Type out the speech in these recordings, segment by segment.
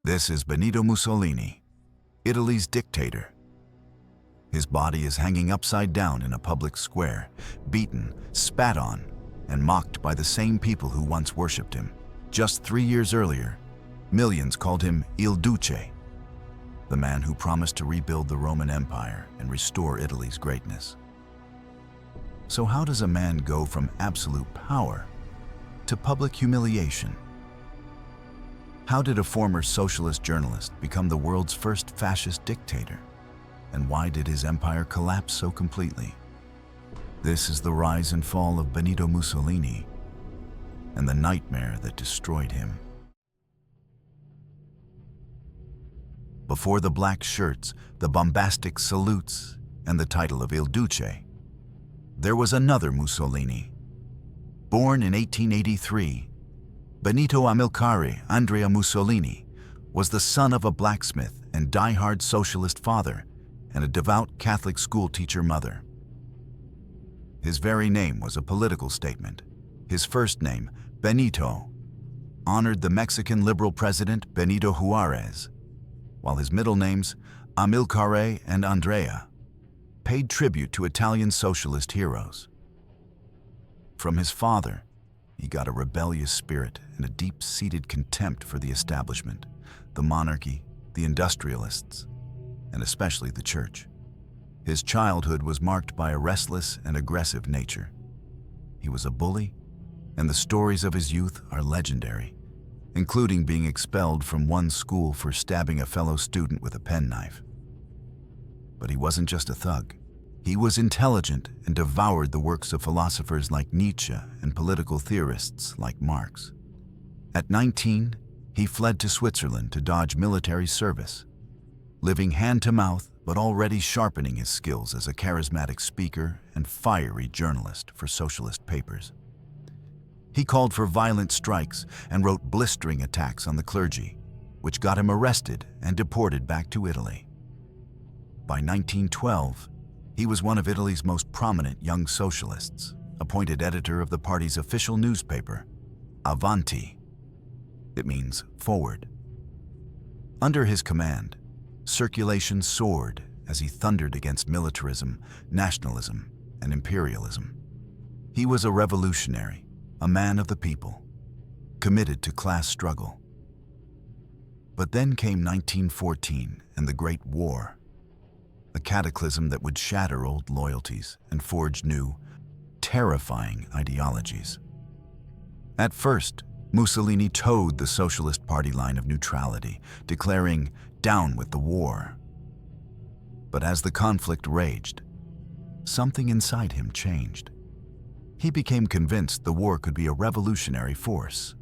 This is Benito Mussolini, Italy's dictator. His body is hanging upside down in a public square, beaten, spat on, and mocked by the same people who once worshipped him. Just 3 years earlier, millions called him Il Duce, the man who promised to rebuild the Roman Empire and restore Italy's greatness. So how does a man go from absolute power to public humiliation? How did a former socialist journalist become the world's first fascist dictator? And why did his empire collapse so completely? This is the rise and fall of Benito Mussolini and the nightmare that destroyed him. Before the black shirts, the bombastic salutes, and the title of Il Duce, there was another Mussolini. Born in 1883, Benito Amilcare Andrea Mussolini was the son of a blacksmith and die-hard socialist father and a devout Catholic schoolteacher mother. His very name was a political statement. His first name, Benito, honored the Mexican liberal president Benito Juarez, while his middle names, Amilcare and Andrea, paid tribute to Italian socialist heroes. From his father, he got a rebellious spirit and a deep-seated contempt for the establishment, the monarchy, the industrialists, and especially the church. His childhood was marked by a restless and aggressive nature. He was a bully, and the stories of his youth are legendary, including being expelled from one school for stabbing a fellow student with a penknife. But he wasn't just a thug. He was intelligent and devoured the works of philosophers like Nietzsche and political theorists like Marx. At 19, he fled to Switzerland to dodge military service, living hand-to-mouth but already sharpening his skills as a charismatic speaker and fiery journalist for socialist papers. He called for violent strikes and wrote blistering attacks on the clergy, which got him arrested and deported back to Italy. By 1912, he was one of Italy's most prominent young socialists, appointed editor of the party's official newspaper, Avanti. It means forward. Under his command, circulation soared as he thundered against militarism, nationalism, and imperialism. He was a revolutionary, a man of the people, committed to class struggle. But then came 1914 and the Great War, a cataclysm that would shatter old loyalties and forge new, terrifying ideologies. At first, Mussolini towed the Socialist Party line of neutrality, declaring, "Down with the war." But as the conflict raged, something inside him changed. He became convinced the war could be a revolutionary force,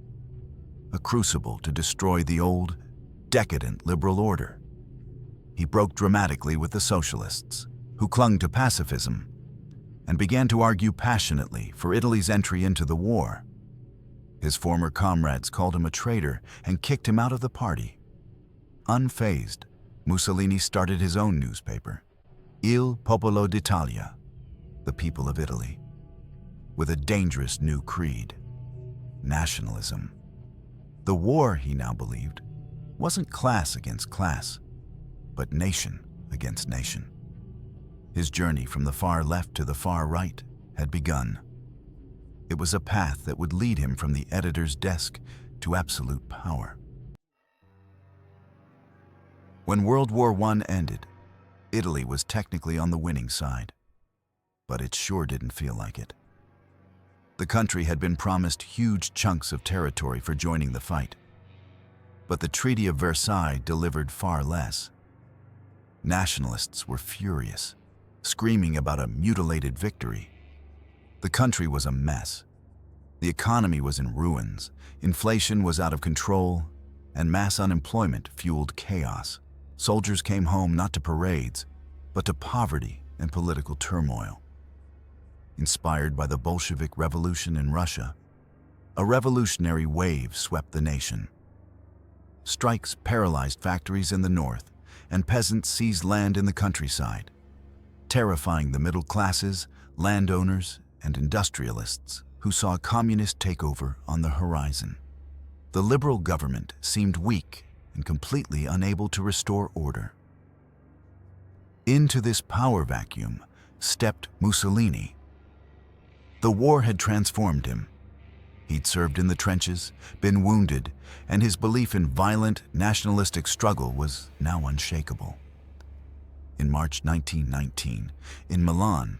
a crucible to destroy the old, decadent liberal order. He broke dramatically with the socialists, who clung to pacifism, and began to argue passionately for Italy's entry into the war. His former comrades called him a traitor and kicked him out of the party. Unfazed, Mussolini started his own newspaper, Il Popolo d'Italia, the people of Italy, with a dangerous new creed, nationalism. The war, he now believed, wasn't class against class, but nation against nation. His journey from the far left to the far right had begun. It was a path that would lead him from the editor's desk to absolute power. When World War I ended, Italy was technically on the winning side, but it sure didn't feel like it. The country had been promised huge chunks of territory for joining the fight, but the Treaty of Versailles delivered far less. Nationalists were furious, screaming about a mutilated victory. The country was a mess. The economy was in ruins, inflation was out of control, and mass unemployment fueled chaos. Soldiers came home not to parades, but to poverty and political turmoil. Inspired by the Bolshevik Revolution in Russia, a revolutionary wave swept the nation. Strikes paralyzed factories in the north, and peasants seized land in the countryside, terrifying the middle classes, landowners, and industrialists who saw a communist takeover on the horizon. The liberal government seemed weak and completely unable to restore order. Into this power vacuum stepped Mussolini. The war had transformed him. He'd served in the trenches, been wounded, and his belief in violent, nationalistic struggle was now unshakable. In March 1919, in Milan,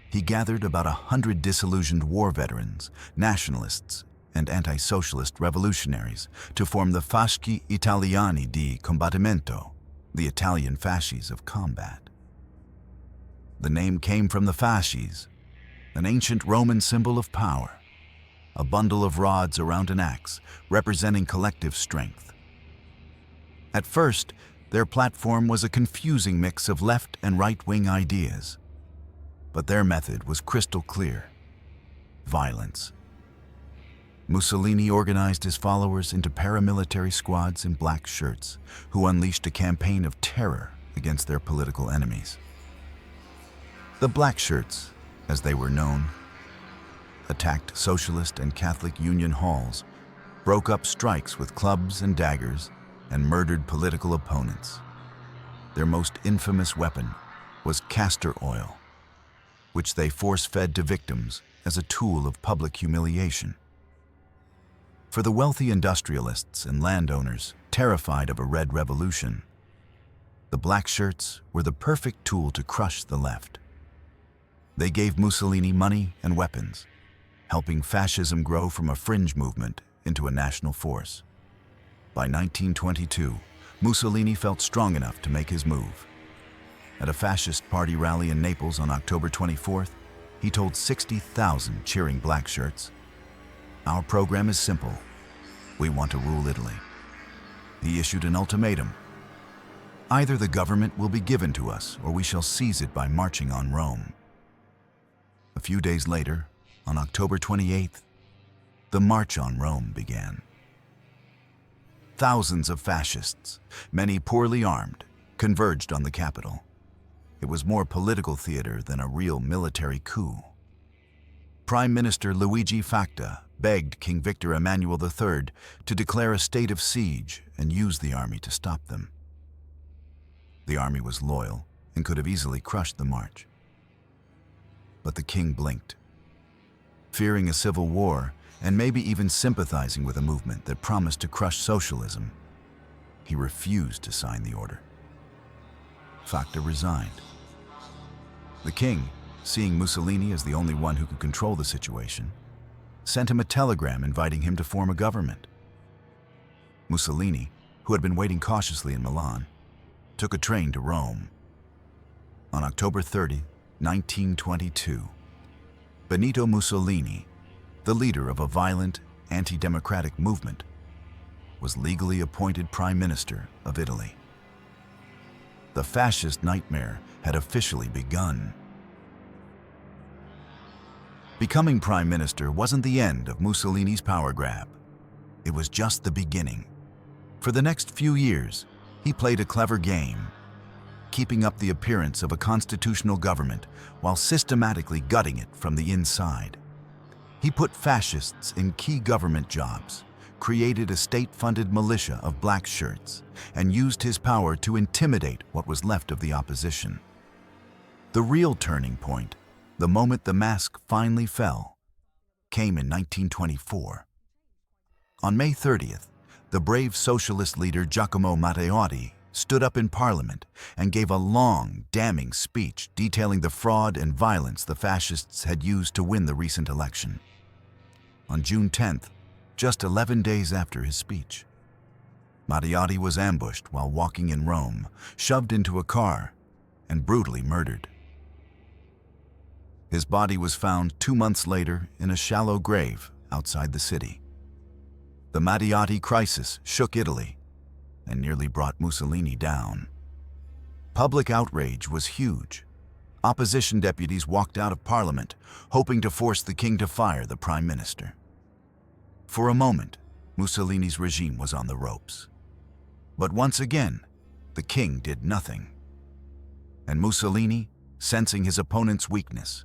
he gathered about 100 disillusioned war veterans, nationalists, and anti-socialist revolutionaries to form the Fasci Italiani di Combattimento, the Italian fasces of combat. The name came from the fasces, an ancient Roman symbol of power, a bundle of rods around an axe representing collective strength. At first, their platform was a confusing mix of left and right-wing ideas, but their method was crystal clear: violence. Mussolini organized his followers into paramilitary squads in black shirts, who unleashed a campaign of terror against their political enemies. The Black Shirts, as they were known, attacked Socialist and Catholic Union halls, broke up strikes with clubs and daggers, and murdered political opponents. Their most infamous weapon was castor oil, which they force-fed to victims as a tool of public humiliation. For the wealthy industrialists and landowners terrified of a red revolution, the Black Shirts were the perfect tool to crush the left. They gave Mussolini money and weapons, helping fascism grow from a fringe movement into a national force. By 1922, Mussolini felt strong enough to make his move. At a fascist party rally in Naples on October 24th, he told 60,000 cheering Black Shirts, "Our program is simple. We want to rule Italy." He issued an ultimatum: either the government will be given to us or we shall seize it by marching on Rome. A few days later, on October 28th, the March on Rome began. Thousands of fascists, many poorly armed, converged on the capital. It was more political theater than a real military coup. Prime Minister Luigi Facta begged King Victor Emmanuel III to declare a state of siege and use the army to stop them. The army was loyal and could have easily crushed the march. But the king blinked. Fearing a civil war, and maybe even sympathizing with a movement that promised to crush socialism, he refused to sign the order. Facta resigned. The king, seeing Mussolini as the only one who could control the situation, sent him a telegram inviting him to form a government. Mussolini, who had been waiting cautiously in Milan, took a train to Rome. On October 30, 1922, Benito Mussolini, the leader of a violent, anti-democratic movement, was legally appointed Prime Minister of Italy. The Fascist Nightmare had officially begun. Becoming Prime Minister wasn't the end of Mussolini's power grab. It was just the beginning. For the next few years, he played a clever game, keeping up the appearance of a constitutional government while systematically gutting it from the inside. He put fascists in key government jobs, created a state-funded militia of Black Shirts, and used his power to intimidate what was left of the opposition. The real turning point, the moment the mask finally fell, came in 1924. On May 30th, the brave socialist leader Giacomo Matteotti stood up in Parliament and gave a long, damning speech detailing the fraud and violence the fascists had used to win the recent election. On June 10th, just 11 days after his speech, Matteotti was ambushed while walking in Rome, shoved into a car, and brutally murdered. His body was found 2 months later in a shallow grave outside the city. The Matteotti crisis shook Italy and nearly brought Mussolini down. Public outrage was huge. Opposition deputies walked out of Parliament, hoping to force the king to fire the prime minister. For a moment, Mussolini's regime was on the ropes. But once again, the king did nothing. And Mussolini, sensing his opponent's weakness,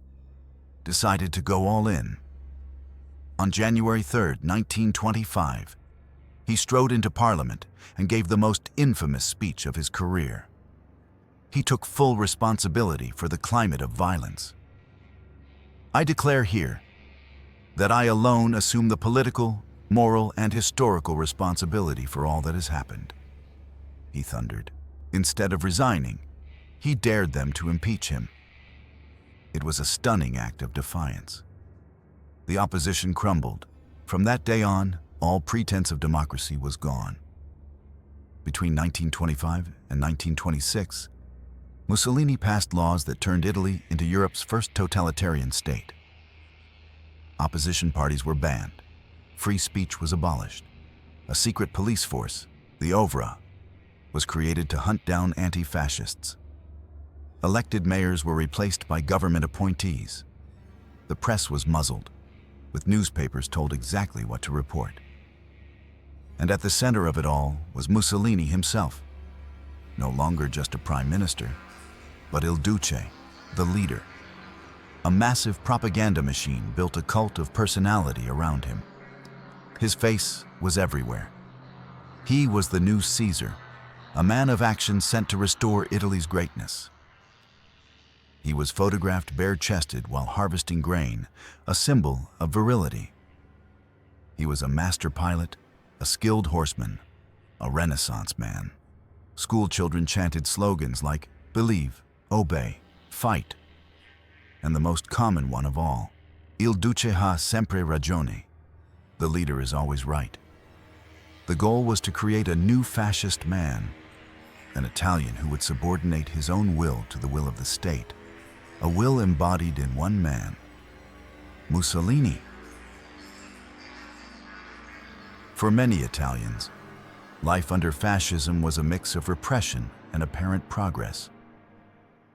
decided to go all in. On January 3, 1925, He strode into Parliament and gave the most infamous speech of his career. He took full responsibility for the climate of violence. "I declare here that I alone assume the political, moral, and historical responsibility for all that has happened," he thundered. Instead of resigning, he dared them to impeach him. It was a stunning act of defiance. The opposition crumbled. From that day on, all pretense of democracy was gone. Between 1925 and 1926, Mussolini passed laws that turned Italy into Europe's first totalitarian state. Opposition parties were banned. Free speech was abolished. A secret police force, the OVRA, was created to hunt down anti-fascists. Elected mayors were replaced by government appointees. The press was muzzled, with newspapers told exactly what to report. And at the center of it all was Mussolini himself, no longer just a prime minister, but Il Duce, the leader. A massive propaganda machine built a cult of personality around him. His face was everywhere. He was the new Caesar, a man of action sent to restore Italy's greatness. He was photographed bare-chested while harvesting grain, a symbol of virility. He was a master pilot, a skilled horseman, a Renaissance man. School children chanted slogans like "Believe, obey, fight," and the most common one of all, "Il Duce ha sempre ragione," the leader is always right. The goal was to create a new fascist man, an Italian who would subordinate his own will to the will of the state, a will embodied in one man, Mussolini. For many Italians, life under fascism was a mix of repression and apparent progress.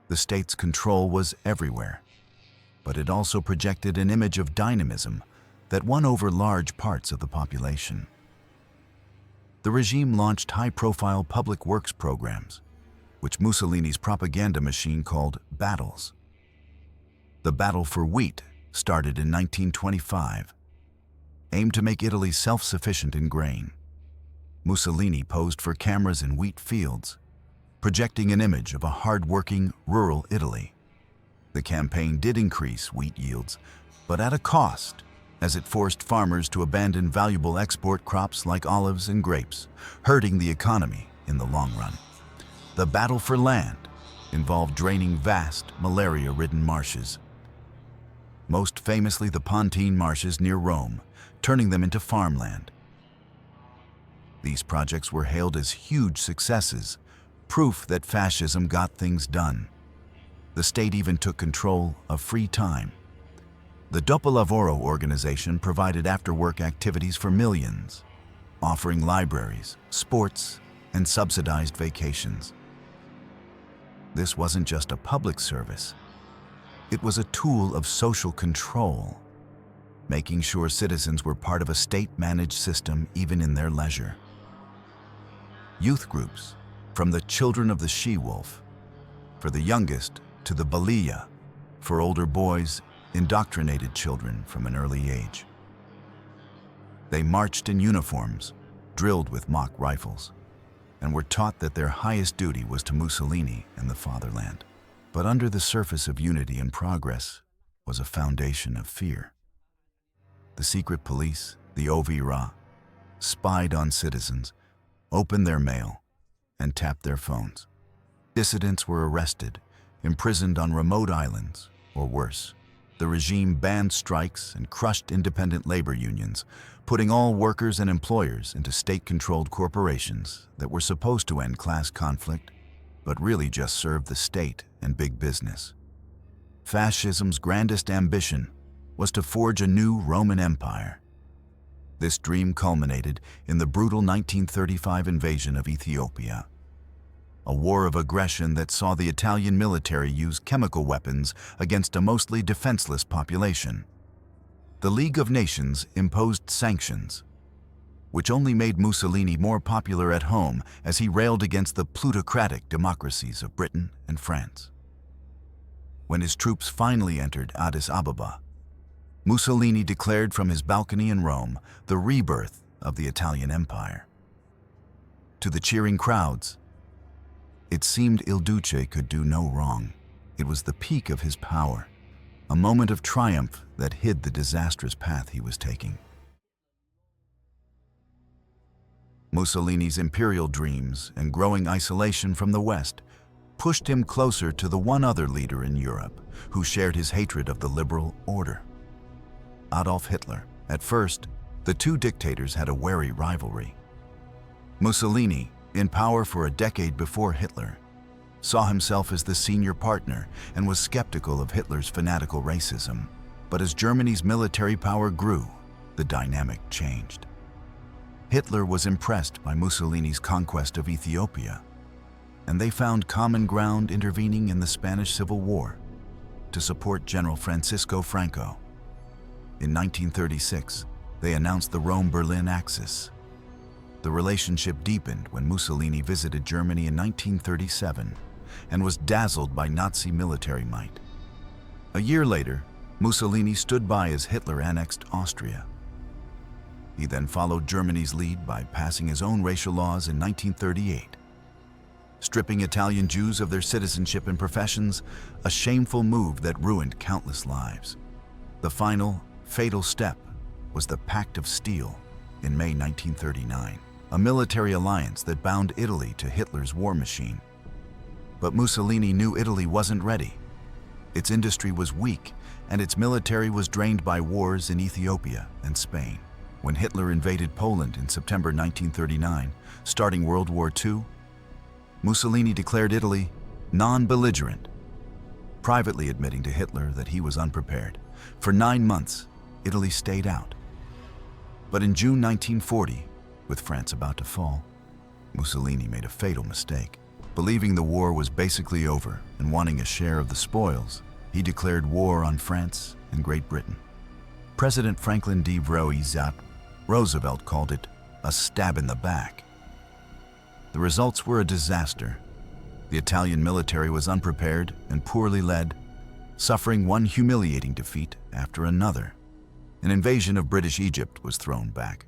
The state's control was everywhere, but it also projected an image of dynamism that won over large parts of the population. The regime launched high-profile public works programs, which Mussolini's propaganda machine called battles. The battle for wheat started in 1925, aimed to make Italy self-sufficient in grain. Mussolini posed for cameras in wheat fields, projecting an image of a hard-working, rural Italy. The campaign did increase wheat yields, but at a cost, as it forced farmers to abandon valuable export crops like olives and grapes, hurting the economy in the long run. The battle for land involved draining vast, malaria-ridden marshes, most famously the Pontine marshes near Rome, turning them into farmland. These projects were hailed as huge successes, proof that fascism got things done. The state even took control of free time. The Dopolavoro organization provided after-work activities for millions, offering libraries, sports, and subsidized vacations. This wasn't just a public service. It was a tool of social control, making sure citizens were part of a state-managed system even in their leisure. Youth groups, from the children of the she-wolf, for the youngest to the balia, for older boys, indoctrinated children from an early age. They marched in uniforms, drilled with mock rifles, and were taught that their highest duty was to Mussolini and the fatherland. But under the surface of unity and progress was a foundation of fear. The secret police, the OVRA, spied on citizens, opened their mail, and tapped their phones. Dissidents were arrested, imprisoned on remote islands, or worse. The regime banned strikes and crushed independent labor unions, putting all workers and employers into state-controlled corporations that were supposed to end class conflict, but really just served the state and big business. Fascism's grandest ambition was to forge a new Roman Empire. This dream culminated in the brutal 1935 invasion of Ethiopia, a war of aggression that saw the Italian military use chemical weapons against a mostly defenseless population. The League of Nations imposed sanctions, which only made Mussolini more popular at home as he railed against the plutocratic democracies of Britain and France. When his troops finally entered Addis Ababa, Mussolini declared from his balcony in Rome the rebirth of the Italian Empire. To the cheering crowds, it seemed Il Duce could do no wrong. It was the peak of his power, a moment of triumph that hid the disastrous path he was taking. Mussolini's imperial dreams and growing isolation from the West pushed him closer to the one other leader in Europe who shared his hatred of the liberal order: Adolf Hitler. At first, the two dictators had a wary rivalry. Mussolini, in power for a decade before Hitler, saw himself as the senior partner and was skeptical of Hitler's fanatical racism. But as Germany's military power grew, the dynamic changed. Hitler was impressed by Mussolini's conquest of Ethiopia, and they found common ground intervening in the Spanish Civil War to support General Francisco Franco. In 1936, they announced the Rome-Berlin Axis. The relationship deepened when Mussolini visited Germany in 1937 and was dazzled by Nazi military might. A year later, Mussolini stood by as Hitler annexed Austria. He then followed Germany's lead by passing his own racial laws in 1938, stripping Italian Jews of their citizenship and professions, a shameful move that ruined countless lives. The final, fatal step was the Pact of Steel in May 1939, a military alliance that bound Italy to Hitler's war machine. But Mussolini knew Italy wasn't ready. Its industry was weak, and its military was drained by wars in Ethiopia and Spain. When Hitler invaded Poland in September 1939, starting World War II, Mussolini declared Italy non-belligerent, privately admitting to Hitler that he was unprepared. For 9 months, Italy stayed out. But in June 1940, with France about to fall, Mussolini made a fatal mistake. Believing the war was basically over and wanting a share of the spoils, he declared war on France and Great Britain. President Franklin D. Roosevelt called it a stab in the back. The results were a disaster. The Italian military was unprepared and poorly led, suffering one humiliating defeat after another. An invasion of British Egypt was thrown back,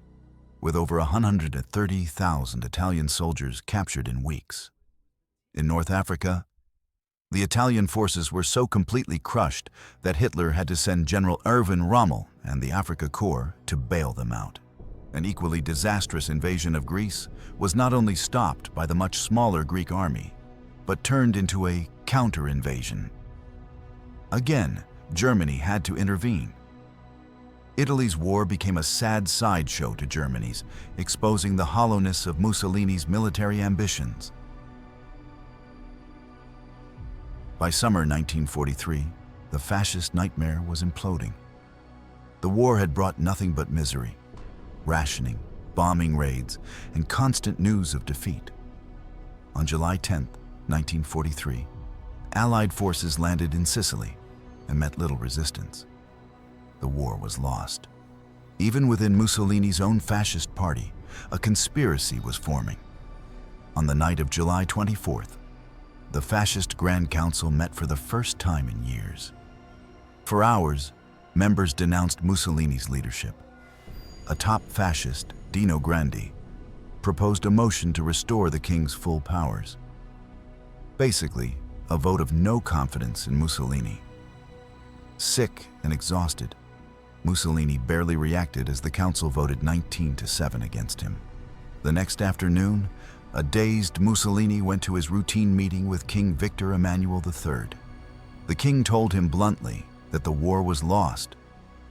with over 130,000 Italian soldiers captured in weeks. In North Africa, the Italian forces were so completely crushed that Hitler had to send General Erwin Rommel and the Afrika Korps to bail them out. An equally disastrous invasion of Greece was not only stopped by the much smaller Greek army, but turned into a counter-invasion. Again, Germany had to intervene. Italy's war became a sad sideshow to Germany's, exposing the hollowness of Mussolini's military ambitions. By summer 1943, the Fascist Nightmare was imploding. The war had brought nothing but misery, rationing, bombing raids, and constant news of defeat. On July 10, 1943, Allied forces landed in Sicily and met little resistance. The war was lost. Even within Mussolini's own fascist party, a conspiracy was forming. On the night of July 24th, the Fascist Grand Council met for the first time in years. For hours, members denounced Mussolini's leadership. A top fascist, Dino Grandi, proposed a motion to restore the king's full powers. Basically, a vote of no confidence in Mussolini. Sick and exhausted, Mussolini barely reacted as the council voted 19-7 against him. The next afternoon, a dazed Mussolini went to his routine meeting with King Victor Emmanuel III. The king told him bluntly that the war was lost,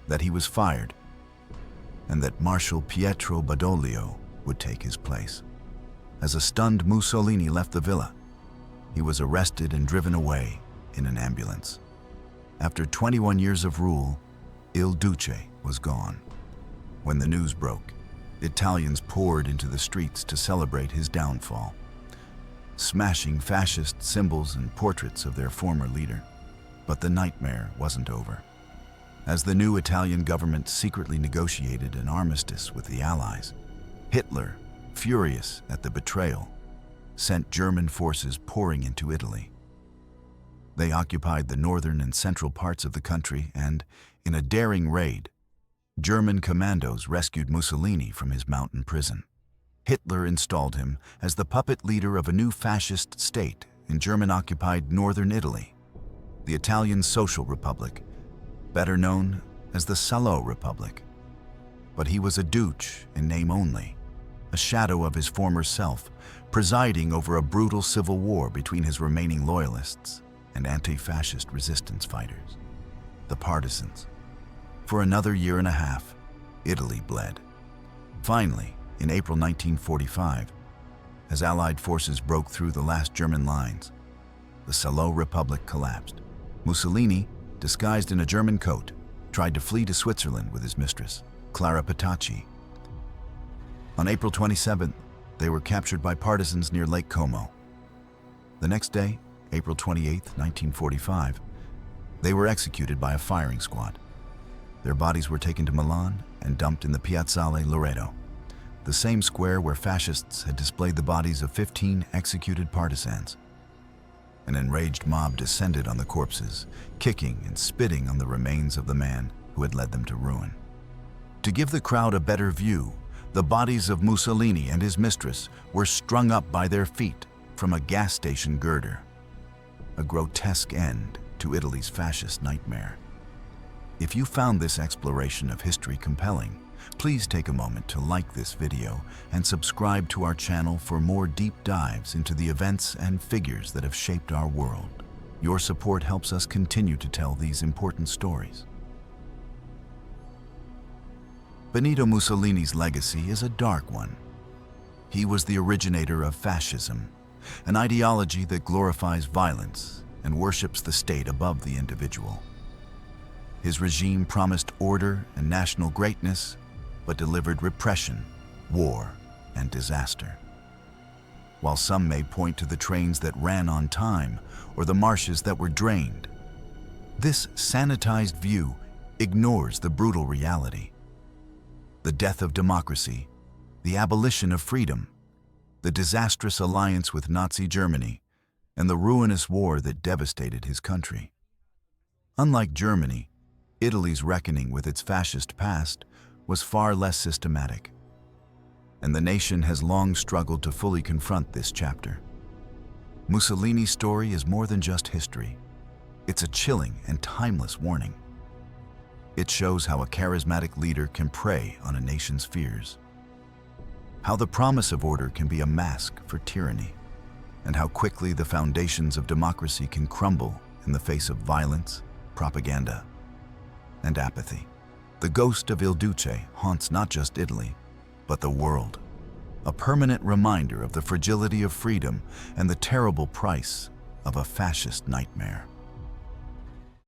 that he was fired, and that Marshal Pietro Badoglio would take his place. As a stunned Mussolini left the villa, he was arrested and driven away in an ambulance. After 21 years of rule, Il Duce was gone. When the news broke, Italians poured into the streets to celebrate his downfall, smashing fascist symbols and portraits of their former leader. But the nightmare wasn't over. As the new Italian government secretly negotiated an armistice with the Allies, Hitler, furious at the betrayal, sent German forces pouring into Italy. They occupied the northern and central parts of the country and, in a daring raid, German commandos rescued Mussolini from his mountain prison. Hitler installed him as the puppet leader of a new fascist state in German-occupied northern Italy, the Italian Social Republic, better known as the Salo Republic. But he was a Duce in name only, a shadow of his former self, presiding over a brutal civil war between his remaining loyalists and anti-fascist resistance fighters, the partisans. For another year and a half, Italy bled. Finally, in April 1945, as Allied forces broke through the last German lines, the Salo Republic collapsed. Mussolini, disguised in a German coat, tried to flee to Switzerland with his mistress, Clara Petacci. On April 27th, they were captured by partisans near Lake Como. The next day, April 28, 1945, they were executed by a firing squad. Their bodies were taken to Milan and dumped in the Piazzale Loreto, the same square where fascists had displayed the bodies of 15 executed partisans. An enraged mob descended on the corpses, kicking and spitting on the remains of the man who had led them to ruin. To give the crowd a better view, the bodies of Mussolini and his mistress were strung up by their feet from a gas station girder, a grotesque end to Italy's fascist nightmare. If you found this exploration of history compelling, please take a moment to like this video and subscribe to our channel for more deep dives into the events and figures that have shaped our world. Your support helps us continue to tell these important stories. Benito Mussolini's legacy is a dark one. He was the originator of fascism, an ideology that glorifies violence and worships the state above the individual. His regime promised order and national greatness, but delivered repression, war, and disaster. While some may point to the trains that ran on time or the marshes that were drained, this sanitized view ignores the brutal reality. The death of democracy, the abolition of freedom, the disastrous alliance with Nazi Germany, and the ruinous war that devastated his country. Unlike Germany, Italy's reckoning with its fascist past was far less systematic, and the nation has long struggled to fully confront this chapter. Mussolini's story is more than just history. It's a chilling and timeless warning. It shows how a charismatic leader can prey on a nation's fears, how the promise of order can be a mask for tyranny, and how quickly the foundations of democracy can crumble in the face of violence, propaganda, and apathy. The ghost of Il Duce haunts not just Italy, but the world, a permanent reminder of the fragility of freedom and the terrible price of a fascist nightmare.